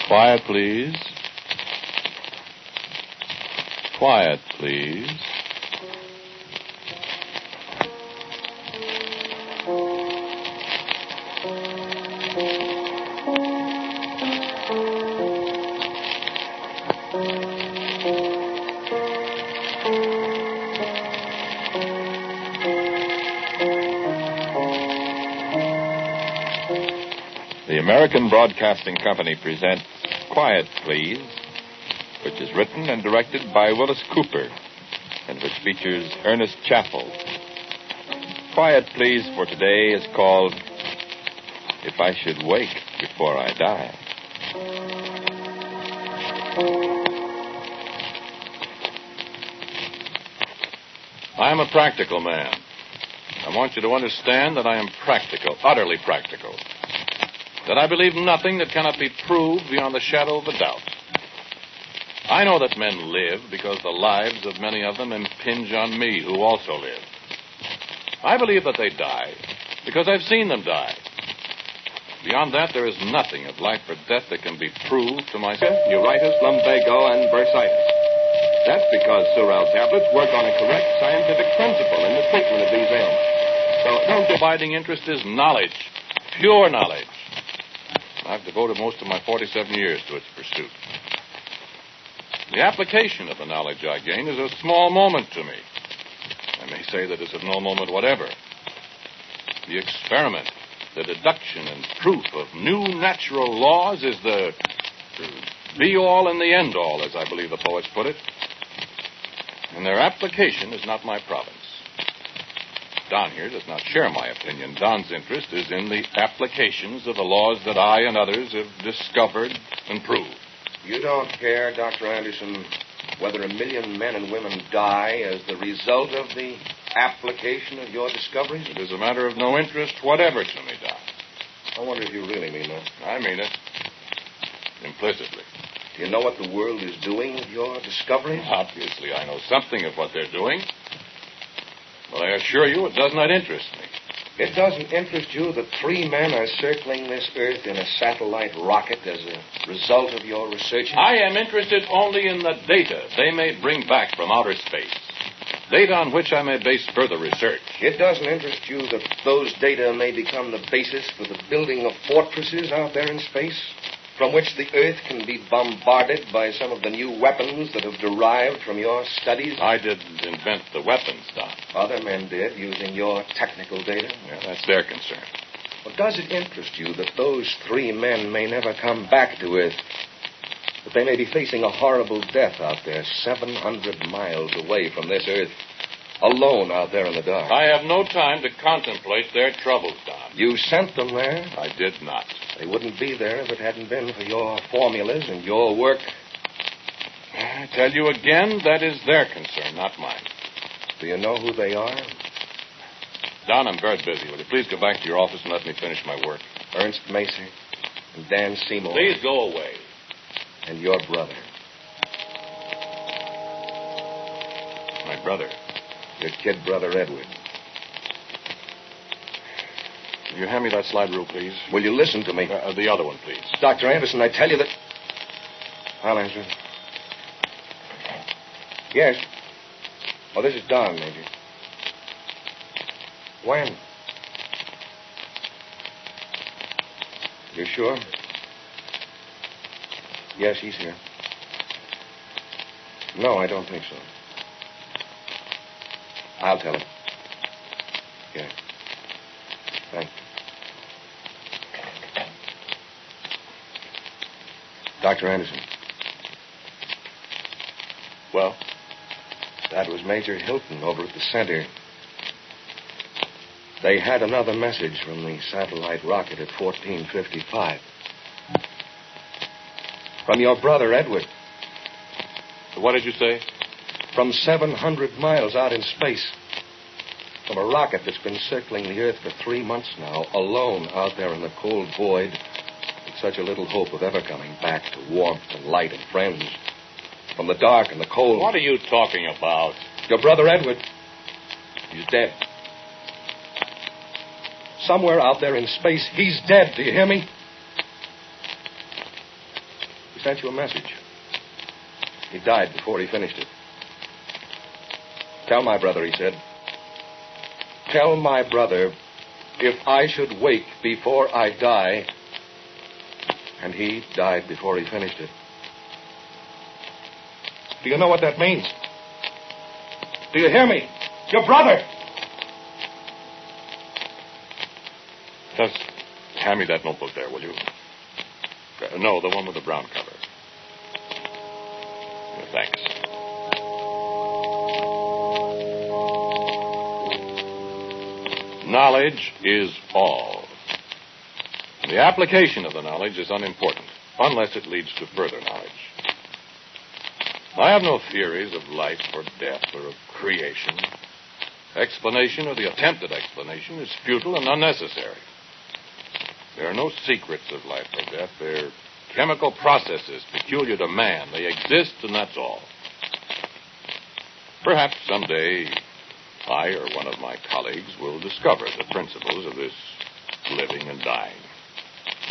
Quiet, please. Quiet, please. The American Broadcasting Company presents Quiet, Please, which is written and directed by Wyllis Cooper, and which features Ernest Chappell. Quiet, Please for today is called If I Should Wake Before I Die. I am a practical man. I want you to understand that I am practical, utterly practical. That I believe nothing that cannot be proved beyond the shadow of a doubt. I know that men live because the lives of many of them impinge on me, who also live. I believe that they die because I've seen them die. Beyond that, there is nothing of life or death that can be proved to myself. Neuritis, lumbago, and bursitis. That's because Sural tablets work on a correct scientific principle in the treatment of these ailments. So, the abiding interest is knowledge, pure knowledge. I've devoted most of my 47 years to its pursuit. The application of the knowledge I gain is a small moment to me. I may say that it's of no moment whatever. The experiment, the deduction and proof of new natural laws is the be-all and the end-all, as I believe the poets put it. And their application is not my province. Don here does not share my opinion. Don's interest is in the applications of the laws that I and others have discovered and proved. You don't care, Dr. Anderson, whether 1 million men and women die as the result of the application of your discoveries? It is a matter of no interest whatever to me, Don. I wonder if you really mean that. I mean it. Implicitly. Do you know what the world is doing with your discoveries? Obviously, I know something of what they're doing. But I assure you it does not interest me. It doesn't interest you that 3 men are circling this Earth in a satellite rocket as a result of your research? I am interested only in the data they may bring back from outer space. Data on which I may base further research. It doesn't interest you that those data may become the basis for the building of fortresses out there in space, from which the Earth can be bombarded by some of the new weapons that have derived from your studies? I didn't invent the weapons, Don. Other men did, using your technical data. Yeah, that's their concern. Well, does it interest you that those 3 men may never come back to Earth? That they may be facing a horrible death out there 700 miles away from this Earth, alone out there in the dark? I have no time to contemplate their troubles, Don. You sent them there? I did not. They wouldn't be there if it hadn't been for your formulas and your work. I tell you again, that is their concern, not mine. Do you know who they are? Don, I'm very busy. Will you please go back to your office and let me finish my work? Ernst Macy and Dan Seymour. Please go away. And your brother. My brother? Your kid brother, Edward. Will you hand me that slide rule, please? Will you listen to me? The other one, please. Dr. Anderson, I tell you that... I'll answer. Yes. Oh, this is Don, Major. When? You sure? Yes, he's here. No, I don't think so. I'll tell him. Yeah. Thanks. Dr. Anderson. Well? That was Major Hilton over at the center. They had another message from the satellite rocket at 14:55. From your brother, Edward. What did you say? From 700 miles out in space. From a rocket that's been circling the Earth for 3 months now, alone out there in the cold void, with such a little hope of ever coming back to warmth and light and friends. From the dark and the cold. What are you talking about? Your brother Edward. He's dead. Somewhere out there in space, he's dead. Do you hear me? sent you a message. He died before he finished it. Tell my brother, he said. Tell my brother if I should wake before I die. And he died before he finished it. Do you know what that means? Do you hear me? Your brother! Just hand me that notebook there, will you? No, the one with the brown cover. Thanks. Knowledge is all. The application of the knowledge is unimportant, unless it leads to further knowledge. I have no theories of life or death or of creation. Explanation or the attempt at explanation is futile and unnecessary. There are no secrets of life or death. They're chemical processes peculiar to man. They exist, and that's all. Perhaps someday I or one of my colleagues will discover the principles of this living and dying.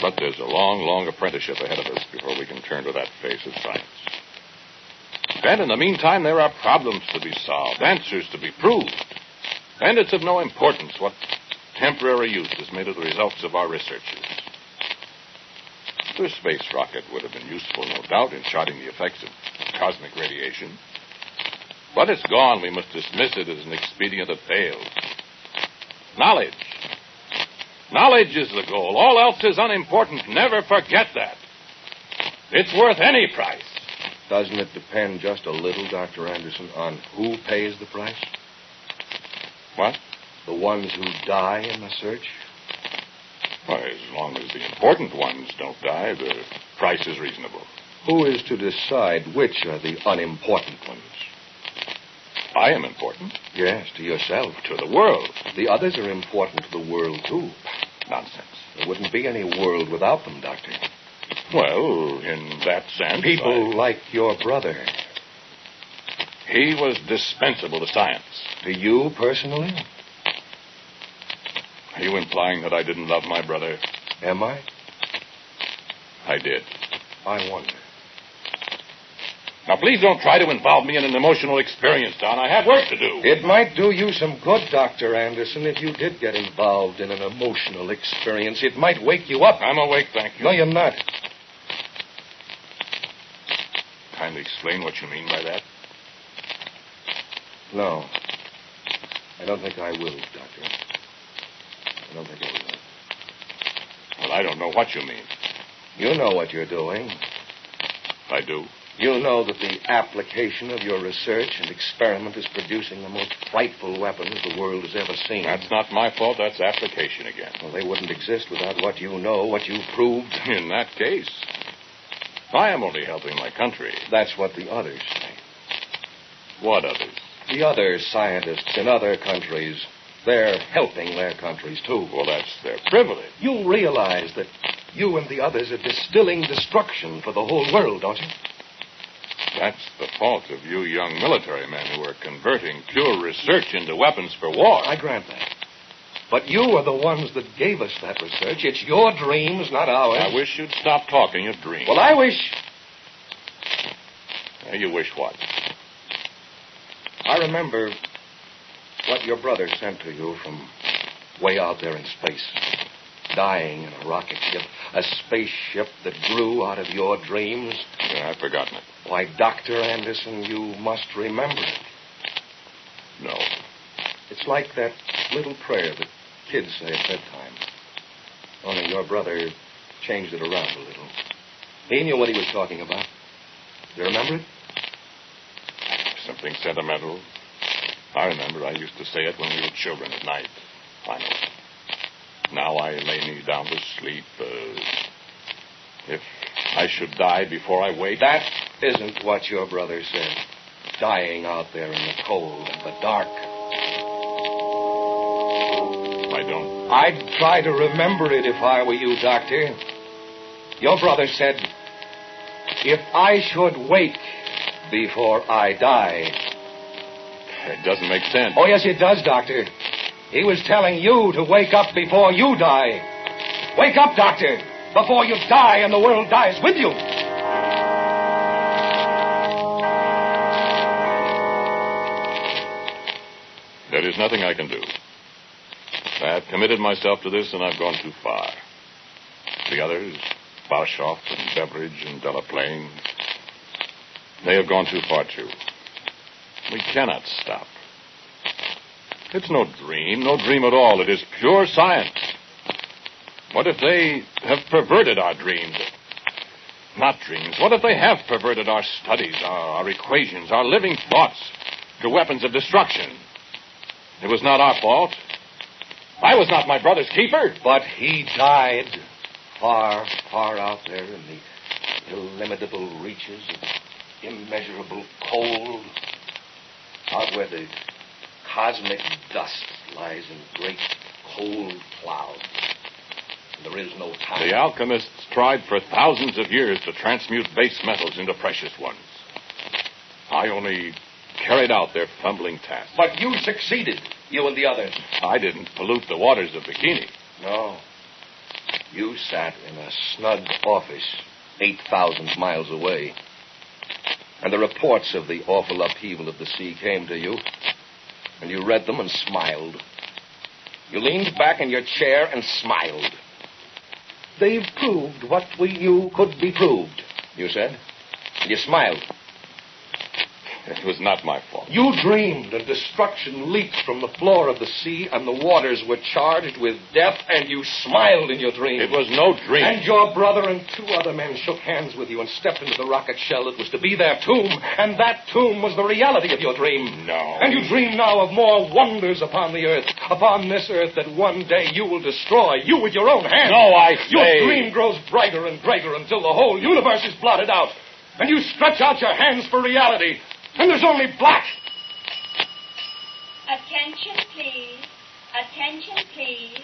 But there's a long, long apprenticeship ahead of us before we can turn to that phase of science. And in the meantime, there are problems to be solved, answers to be proved. And it's of no importance what temporary use is made of the results of our researches. The space rocket would have been useful, no doubt, in charting the effects of cosmic radiation. But it's gone. We must dismiss it as an expedient that fails. Knowledge. Knowledge is the goal. All else is unimportant. Never forget that. It's worth any price. Doesn't it depend just a little, Dr. Anderson, on who pays the price? What? The ones who die in the search? Well, as long as the important ones don't die, the price is reasonable. Who is to decide which are the unimportant ones? I am important. Yes, to yourself. To the world. The others are important to the world, too. Nonsense. There wouldn't be any world without them, Doctor. Well, in that sense... People like your brother. He was dispensable to science. To you, personally? Are you implying that I didn't love my brother? Am I? I did. I wonder. Now, please don't try to involve me in an emotional experience, Don. I have work to do. It might do you some good, Dr. Anderson, if you did get involved in an emotional experience. It might wake you up. I'm awake, thank you. No, you're not. Kindly explain what you mean by that. No. I don't think I will, Doctor. I don't think I will. Well, I don't know what you mean. You know what you're doing. I do. You know that the application of your research and experiment is producing the most frightful weapons the world has ever seen. That's not my fault. That's application again. Well, they wouldn't exist without what you know, what you've proved. In that case, I am only helping my country. That's what the others say. What others? The other scientists in other countries. They're helping their countries, too. Well, that's their privilege. You realize that you and the others are distilling destruction for the whole world, don't you? That's the fault of you young military men who are converting pure research into weapons for war. I grant that. But you are the ones that gave us that research. It's your dreams, not ours. I wish you'd stop talking of dreams. Well, I wish... You wish what? I remember what your brother sent to you from way out there in space. Dying in a rocket ship. A spaceship that grew out of your dreams. Yeah, I've forgotten it. Why, Dr. Anderson, you must remember it. No. It's like that little prayer that kids say at bedtime. Only your brother changed it around a little. He knew what he was talking about. Do you remember it? Something sentimental. I remember I used to say it when we were children at night. I know. Now I lay me down to sleep. If I should die before I wake... That isn't what your brother said. Dying out there in the cold and the dark. I don't... I'd try to remember it if I were you, Doctor. Your brother said, if I should wake before I die... It doesn't make sense. Oh, yes, it does, Doctor. He was telling you to wake up before you die. Wake up, Doctor, before you die and the world dies with you. There is nothing I can do. I have committed myself to this, and I've gone too far. The others, Barshoff and Beveridge and Delaplane, they have gone too far, too. We cannot stop. It's no dream at all. It is pure science. What if they have perverted our dreams? Not dreams. What if they have perverted our studies, our equations, our living thoughts to weapons of destruction? It was not our fault. I was not my brother's keeper. But he died far, far out there in the illimitable reaches of immeasurable cold, out where the cosmic dust lies in great cold clouds. And there is no time. The alchemists tried for thousands of years to transmute base metals into precious ones. I only carried out their fumbling task. But you succeeded, you and the others. I didn't pollute the waters of Bikini. No. You sat in a snug office 8,000 miles away. And the reports of the awful upheaval of the sea came to you. And you read them and smiled. You leaned back in your chair and smiled. They've proved what we knew could be proved, you said. And you smiled. It was not my fault. You dreamed, and destruction leaped from the floor of the sea, and the waters were charged with death, and you smiled in your dream. It was no dream. And your brother and 2 other men shook hands with you and stepped into the rocket shell that was to be their tomb, and that tomb was the reality of your dream. No. And you dream now of more wonders upon the earth, upon this earth that one day you will destroy, you with your own hands. No, I say... Your dream grows brighter and brighter until the whole universe is blotted out, and you stretch out your hands for reality. And there's only black. Attention, please. Attention, please.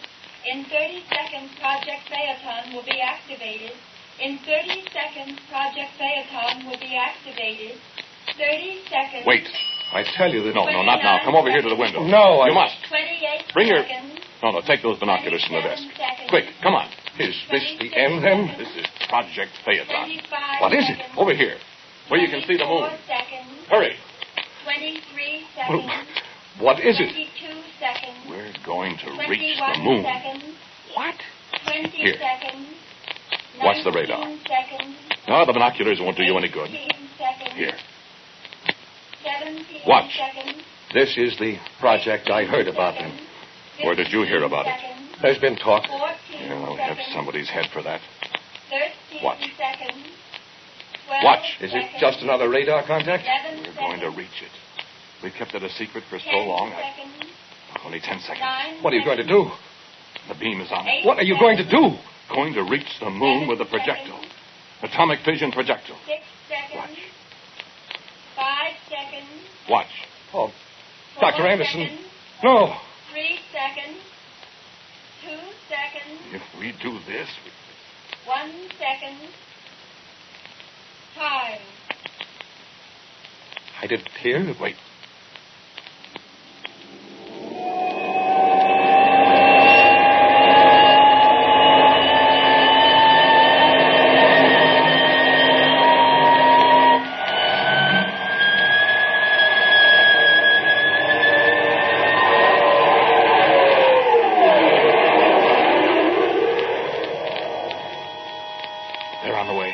In 30 seconds, Project Phaeton will be activated. In 30 seconds, Project Phaeton will be activated. 30 seconds. Wait. I tell you that... No, not now. Come over here to the window. No, You must. 28 Bring your... seconds. No, take those binoculars from the desk. Seconds. Quick, come on. Is this the end, then? This is Project Phaeton. 25 What is it? seconds. Over here, where you can see the moon. 24 seconds. Hurry. 23 Well, seconds. what is it? 22 seconds. We're going to 21 reach the moon. seconds. What? 20 Here. seconds. Watch the radar. 19 seconds. No, the binoculars won't do you any good. 18 seconds. Here. 17 Watch. seconds. This is the project I heard about then. Where did you hear about it? Seconds. There's been talk. 14 Yeah, I'll have seconds. somebody's head for that. 13 Watch. seconds. 12 Watch. Is it seconds. just another radar contact? 11 We're going to seconds. reach it. We've kept it a secret for so 10 long. seconds. Only 10 seconds. 9 What are you going to do? The beam is on. 8 What are you going to do? Going to reach the moon with a projectile. Atomic fission projectile. 6 seconds. Watch. 5 seconds. Watch. Oh, 4 Dr. Anderson. seconds. No. 3 seconds. 2 seconds. If we do this... 1 second. Time. I didn't hear. Wait. They're on the way.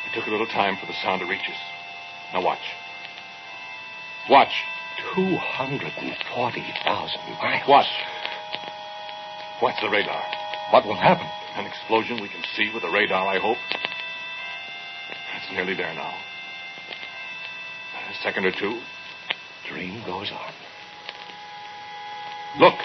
It took a little time for the sound to reach us. Now watch. Watch. 240,000 miles. Watch. Watch the radar. What will happen? An explosion we can see with the radar, I hope. It's nearly there now. A second or two. Dream goes on. Look.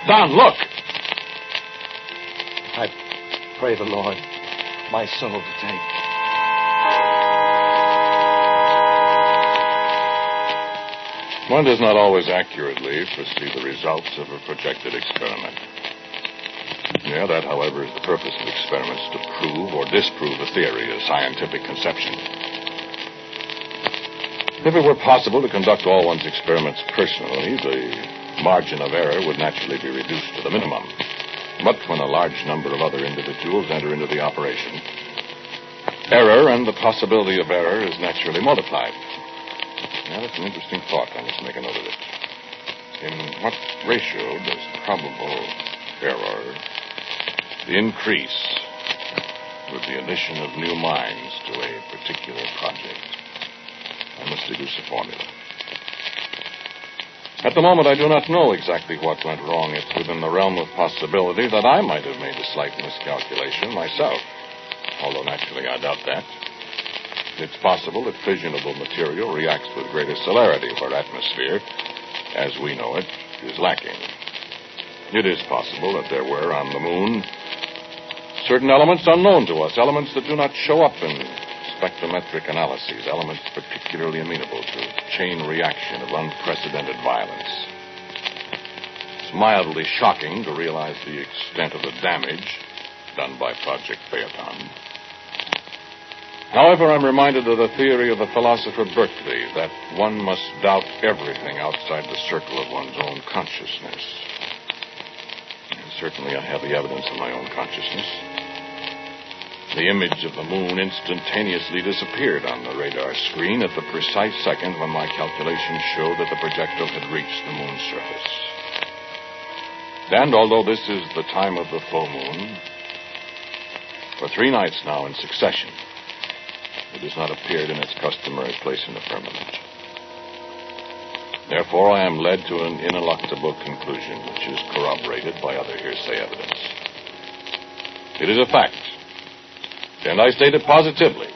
Don, look. I pray the Lord my soul to take. One does not always accurately foresee the results of a projected experiment. Yeah, that, however, is the purpose of experiments, to prove or disprove a theory, a scientific conception. If it were possible to conduct all one's experiments personally, the margin of error would naturally be reduced to the minimum. But when a large number of other individuals enter into the operation, error and the possibility of error is naturally multiplied. Now, that's an interesting thought. I must make a note of it. In what ratio does probable error increase with the addition of new minds to a particular project? I must deduce a formula. At the moment, I do not know exactly what went wrong. It's within the realm of possibility that I might have made a slight miscalculation myself, although naturally I doubt that. It's possible that fissionable material reacts with greater celerity where atmosphere, as we know it, is lacking. It is possible that there were on the moon certain elements unknown to us, elements that do not show up in spectrometric analyses, elements particularly amenable to chain reaction of unprecedented violence. It's mildly shocking to realize the extent of the damage done by Project Phaeton. However, I'm reminded of the theory of the philosopher Berkeley that one must doubt everything outside the circle of one's own consciousness. And certainly I have the evidence of my own consciousness. The image of the moon instantaneously disappeared on the radar screen at the precise second when my calculations showed that the projectile had reached the moon's surface. And although this is the time of the full moon, for 3 nights now in succession, it has not appeared in its customary place in the firmament. Therefore, I am led to an ineluctable conclusion, which is corroborated by other hearsay evidence. It is a fact, and I state it positively,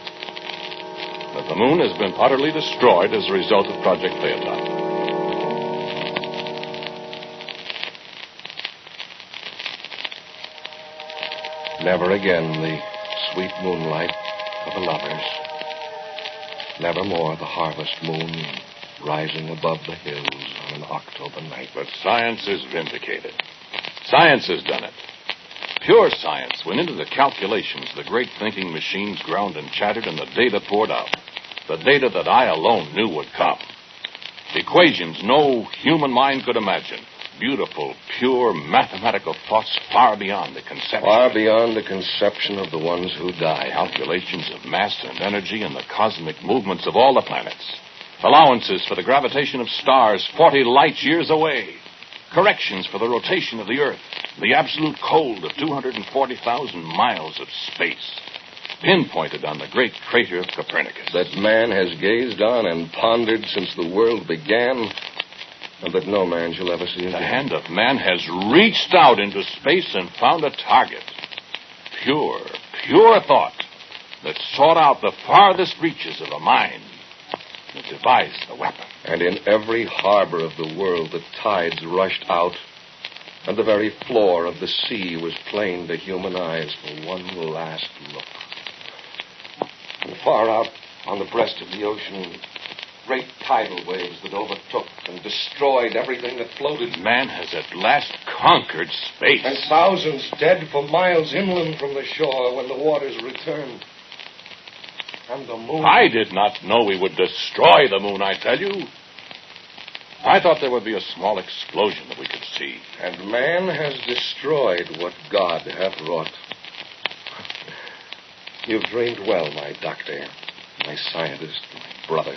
that the moon has been utterly destroyed as a result of Project Phaeton. Never again the sweet moonlight of the lovers. Nevermore the harvest moon rising above the hills on an October night. But science is vindicated. Science has done it. Pure science went into the calculations, the great thinking machines ground and chattered, and the data poured out. The data that I alone knew would come. Equations no human mind could imagine. Beautiful, pure, mathematical thoughts far beyond the conception. Far beyond the conception of the ones who die. Calculations of mass and energy and the cosmic movements of all the planets. Allowances for the gravitation of stars 40 light years away. Corrections for the rotation of the Earth. The absolute cold of 240,000 miles of space. Pinpointed on the great crater of Copernicus. That man has gazed on and pondered since the world began, and that no man shall ever see again. The hand of man has reached out into space and found a target. Pure thought that sought out the farthest reaches of a mind that devised the weapon. And in every harbor of the world, the tides rushed out, and the very floor of the sea was plain to human eyes for one last look. And far out on the breast of the ocean, great tidal waves that overtook and destroyed everything that floated. Man has at last conquered space. And thousands dead for miles inland from the shore when the waters returned. And the moon... I did not know we would destroy the moon, I tell you. I thought there would be a small explosion that we could see. And man has destroyed what God hath wrought. You've dreamed well, my doctor, my scientist, my brother.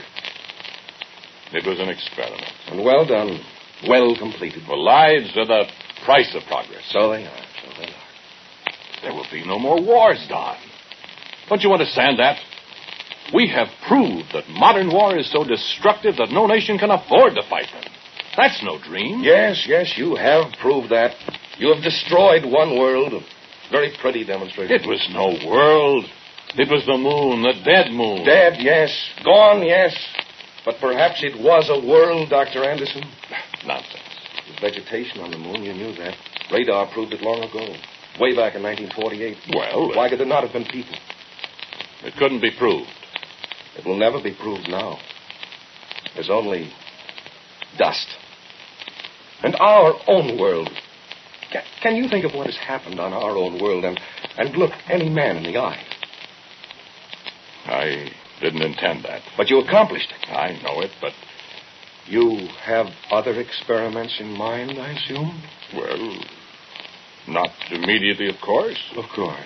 It was an experiment. And well done, well completed. Well, lives are the price of progress. So they are, There will be no more wars, Don. Don't you understand that? We have proved that modern war is so destructive that no nation can afford to fight them. That's no dream. Yes, you have proved that. You have destroyed one world. A very pretty demonstration. It was no world. It was the moon, the dead moon. Dead, yes. Gone, yes. But perhaps it was a world, Dr. Anderson. Nonsense. There's vegetation on the moon, you knew that. Radar proved it long ago. Way back in 1948. Well... Why could there not have been people? It couldn't be proved. It will never be proved now. There's only dust. And our own world. Can you think of what has happened on our own world and look any man in the eye? I didn't intend that. But you accomplished it. I know it, but... You have other experiments in mind, I assume? Well, Not immediately, of course. Of course.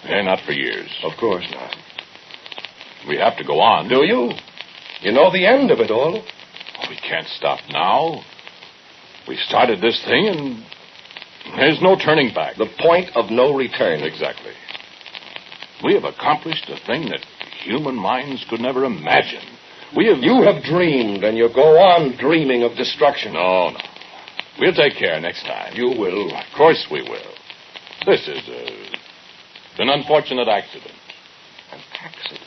And not for years. Of course not. We have to go on. Do you? You know the end of it all. We can't stop now. We started this thing, and there's no turning back. The point of no return. Exactly. We have accomplished a thing that human minds could never imagine. You have dreamed, and you go on dreaming of destruction. No. We'll take care next time. You will. Of course we will. This is an unfortunate accident. An accident?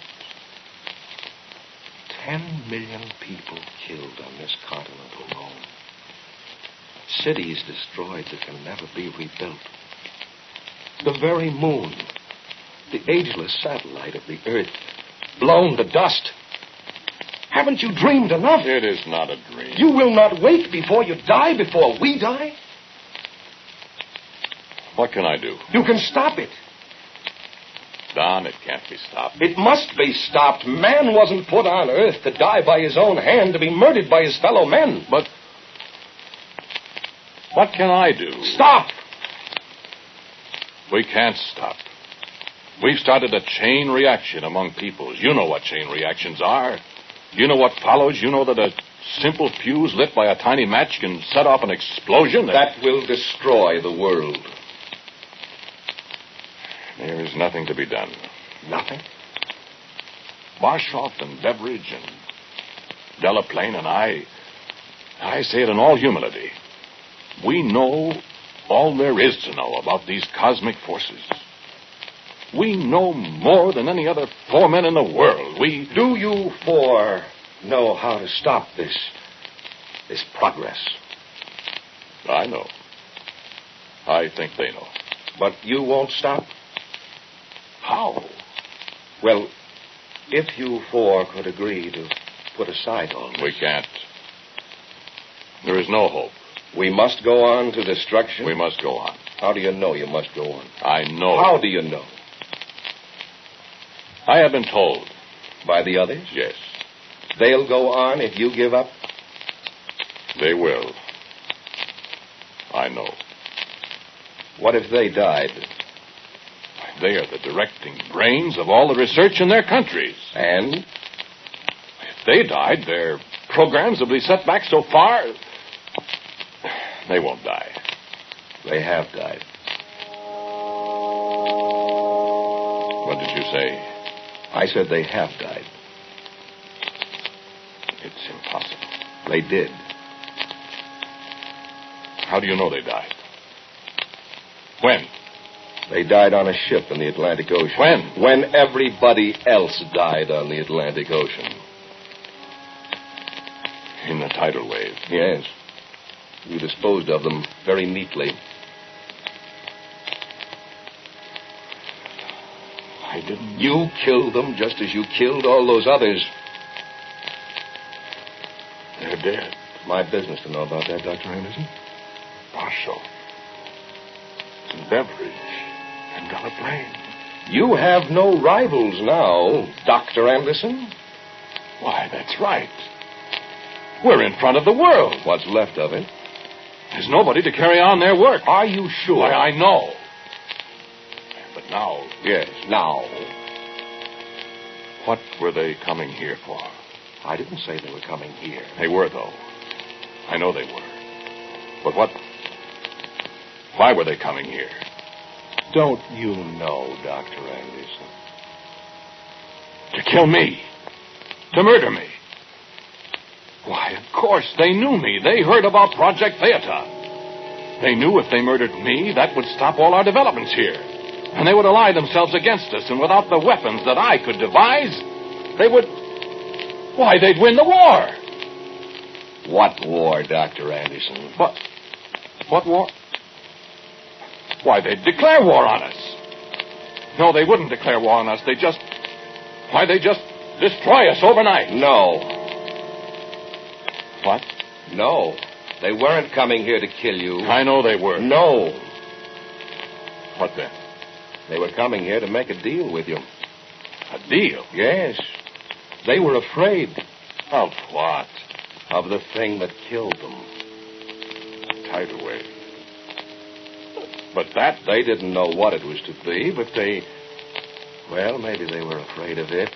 10 million people killed on this continent alone. Cities destroyed that can never be rebuilt. The very moon, the ageless satellite of the Earth, blown to dust. Haven't you dreamed enough? It is not a dream. You will not wait before you die, before we die? What can I do? You can stop it. Don, it can't be stopped. It must be stopped. Man wasn't put on Earth to die by his own hand, to be murdered by his fellow men. But what can I do? Stop! We can't stop. We've started a chain reaction among peoples. You know what chain reactions are. You know what follows. You know that a simple fuse lit by a tiny match can set off an explosion. That will destroy the world. There is nothing to be done. Nothing? Barshoff and Beveridge and Delaplane and I say it in all humility. We know all there is to know about these cosmic forces. We know more than any other four men in the world. Do you four know how to stop this progress? I know. I think they know. But you won't stop? How? Well, if you four could agree to put aside all this. We can't. There is no hope. We must go on to destruction? We must go on. How do you know you must go on? I know. How do you know? I have been told. By the others? Yes. They'll go on if you give up? They will. I know. What if they died? They are the directing brains of all the research in their countries. And? If they died, their programs will be set back so far. They won't die. They have died. What did you say? I said they have died. It's impossible. They did. How do you know they died? When? They died on a ship in the Atlantic Ocean. When? When everybody else died on the Atlantic Ocean. In the tidal wave? Yes. You disposed of them very neatly. I didn't. You killed them just as you killed all those others. They're dead. My business to know about that, Dr. Anderson. Barshoff. And Beveridge. And Delaplane. You have no rivals now, Dr. Anderson. Why, that's right. We're in front of the world. What's left of it? There's nobody to carry on their work. Are you sure? Why, I know. But now... Yes, now. What were they coming here for? I didn't say they were coming here. They were, though. I know they were. But what... Why were they coming here? Don't you know, Dr. Anderson? To kill me. To murder me. Why, of course, they knew me. They heard about Project Phaeton. They knew if they murdered me, that would stop all our developments here. And they would ally themselves against us, and without the weapons that I could devise, they would... Why, they'd win the war. What war, Dr. Anderson? What war? Why, they'd declare war on us. No, they wouldn't declare war on us. They'd just destroy us overnight. No. What? No. They weren't coming here to kill you. I know they were. No. What then? They were coming here to make a deal with you. A deal? Yes. They were afraid. Of what? Of the thing that killed them. A tidal wave. But that... They didn't know what it was to be, but they... Well, maybe they were afraid of it.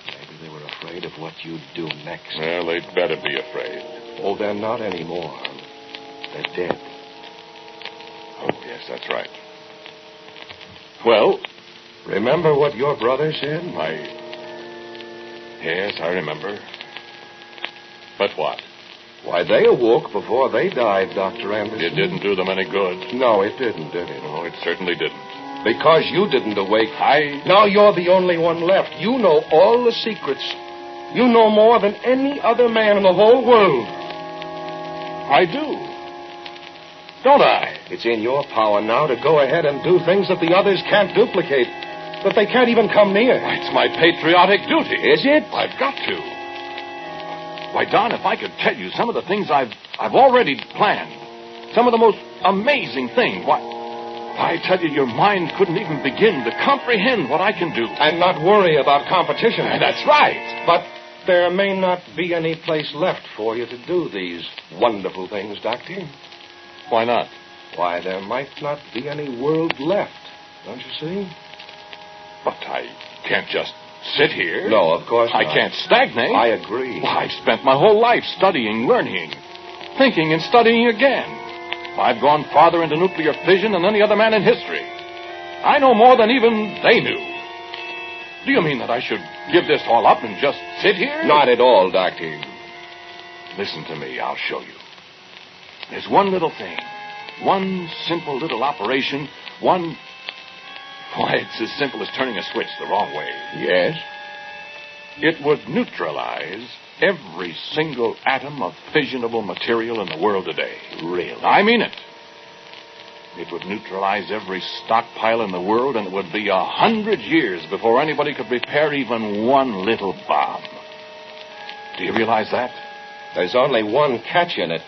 Maybe they were afraid of what you'd do next. Well, they'd better be afraid. Oh, they're not anymore. They're dead. Oh, yes, that's right. Well... Remember what your brother said? Yes, I remember. But what? Why, they awoke before they died, Dr. Anderson. It didn't do them any good. No, it didn't, did it? No, it certainly didn't. Because you didn't awake. I... Now you're the only one left. You know all the secrets. You know more than any other man in the whole world. I do. Don't I? It's in your power now to go ahead and do things that the others can't duplicate, that they can't even come near. Why, it's my patriotic duty. Is it? I've got to. Why, Don, if I could tell you some of the things I've already planned, some of the most amazing things, why, I tell you, your mind couldn't even begin to comprehend what I can do. And not worry about competition. That's right. But there may not be any place left for you to do these wonderful things, Doctor. Why not? Why, there might not be any world left, don't you see? But I can't just sit here. No, of course not. I can't stagnate. I agree. Well, I've spent my whole life studying, learning, thinking, and studying again. I've gone farther into nuclear fission than any other man in history. I know more than even they knew. Do you mean that I should give this all up and just sit here? Not at all, Doctor. Listen to me. I'll show you. There's one little thing. One simple little operation. Why, it's as simple as turning a switch the wrong way. Yes? It would neutralize every single atom of fissionable material in the world today. Really? I mean it. It would neutralize every stockpile in the world, and it would be 100 years before anybody could prepare even one little bomb. Do you realize that? There's only one catch in it.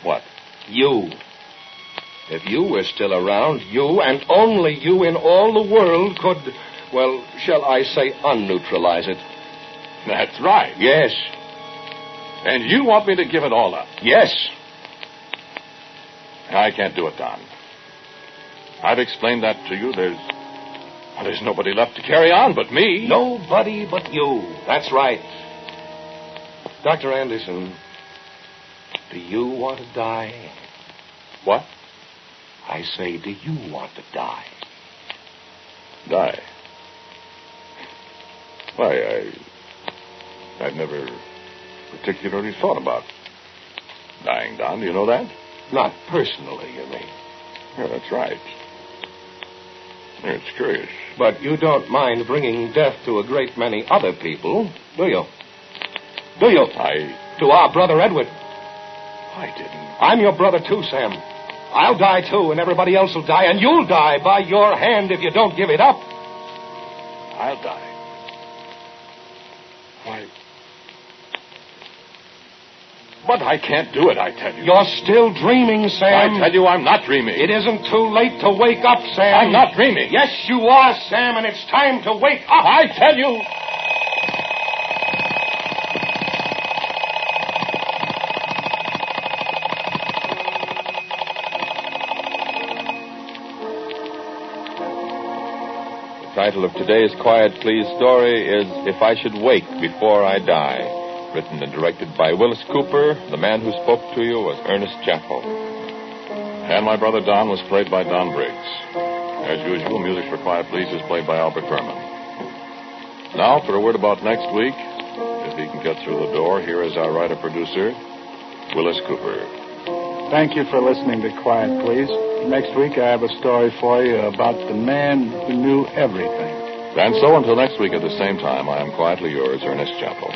What? You. If you were still around, you and only you in all the world could, well, shall I say, unneutralize it. That's right. Yes. And you want me to give it all up? Yes. I can't do it, Don. I've explained that to you. There's nobody left to carry on but me. Nobody but you. That's right. Dr. Anderson, do you want to die? What? I say, do you want to die? Die? Why, I've never particularly thought about dying, Don. Do you know that? Not personally, you mean? Yeah, that's right. It's curious. But you don't mind bringing death to a great many other people, do you? Do you? To our brother Edward. I didn't. I'm your brother, too, Sam. I'll die, too, and everybody else will die, and you'll die by your hand if you don't give it up. I'll die. Why... But I can't do it, I tell you. You're still dreaming, Sam. I tell you, I'm not dreaming. It isn't too late to wake up, Sam. I'm not dreaming. Yes, you are, Sam, and it's time to wake up. I tell you... The title of today's Quiet Please story is If I Should Wake Before I Die. Written and directed by Wyllis Cooper. The man who spoke to you was Ernest Chappell. And my brother Don was played by Don Briggs. As usual, music for Quiet Please is played by Albert Berman. Now, for a word about next week, if he can get through the door, here is our writer-producer, Wyllis Cooper. Thank you for listening to Quiet Please. Next week, I have a story for you about the man who knew everything. And so, until next week at the same time, I am quietly yours, Ernest Chappell.